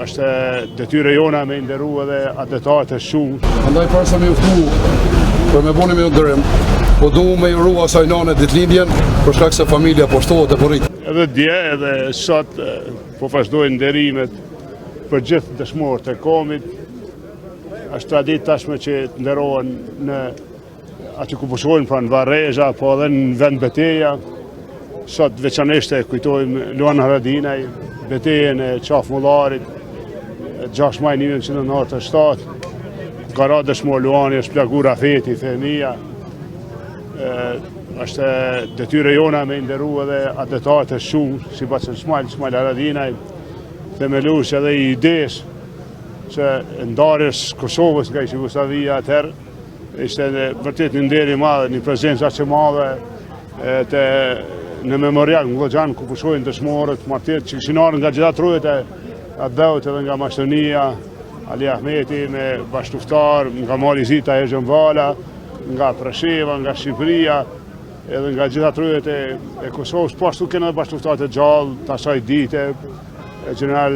është detyre jona me nderu edhe adetarët e shumë. Andaj para se me uftu për me buni me ndërim, po du me juru asaj nane ditëlindjen për shkak se familja po shtohet e po rrit. Edhe dje edhe sot po vazhdojnë nderimet për gjithë dëshmorët e komit. Është traditë tashme që të nderohen në aty ku pushojnë pra në Varrezha, po edhe në vend beteja. Sot veçanisht e kujtojmë Luan Haradinaj, betejën e Qafmullarit, 6 maj 1997. Ka ra dëshmor Luani, është plagur afeti, femija. Është detyre jona me nderu edhe adetarët e shumë, si pas Ismail Haradinaj, themelues edhe i idesë që ndarjes Kosovës nga Jugoslavia atëherë, ishte vërtet një nder i madh, një prezencë aq e madhe në memorial në Goxhan ku pushojnë dëshmorët, martirët që kishin ardhur nga gjitha trojët e Abeut edhe nga Maqedonia, Ali Ahmeti me bashkëftar, nga Mali Zita e Xhënvala, nga Presheva, nga Shqipëria, edhe nga gjitha trojët e Kosovës, po ashtu kanë edhe bashkëftarët e gjallë të asaj dite, general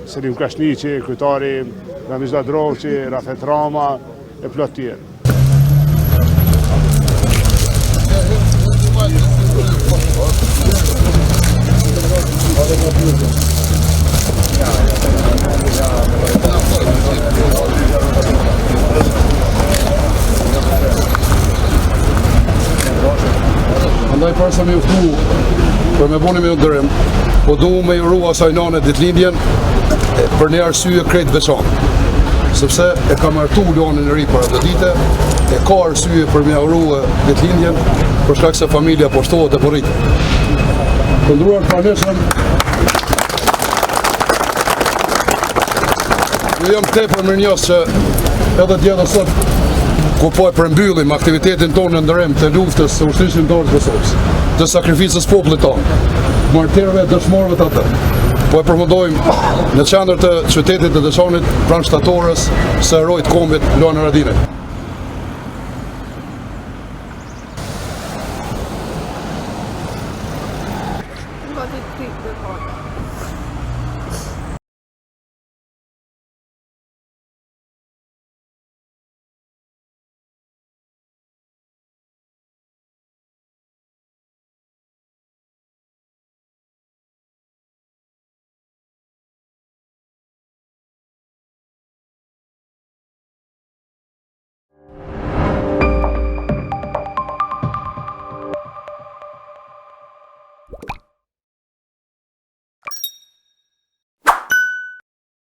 Selim Krashniqi, kryetari Ramiz Ladrovçi, Rafet Rama e plot tjerë. Andaj para se me uftu për me buni me ndërim, po du me juru asaj nane ditëlindjen për një arsye krejt veçantë. Sepse e ka martu Luanin e ri për atë dite, e ka arsye për me juru ditëlindjen për shkak se familja po shtohet e po rrit. Të nderuar praneshëm, ju jam tepër mirënjohës që edhe dje dhe sot ku po e përmbyllim aktivitetin tonë në ndërim të luftës së ushtrisë shqiptare të Kosovës, të sakrificës popullit tonë, martirëve dëshmorëve të atë. Po e përfundojmë në qendër të qytetit të Dëshanit pranë shtatorës së herojit kombit Luan Haradinaj.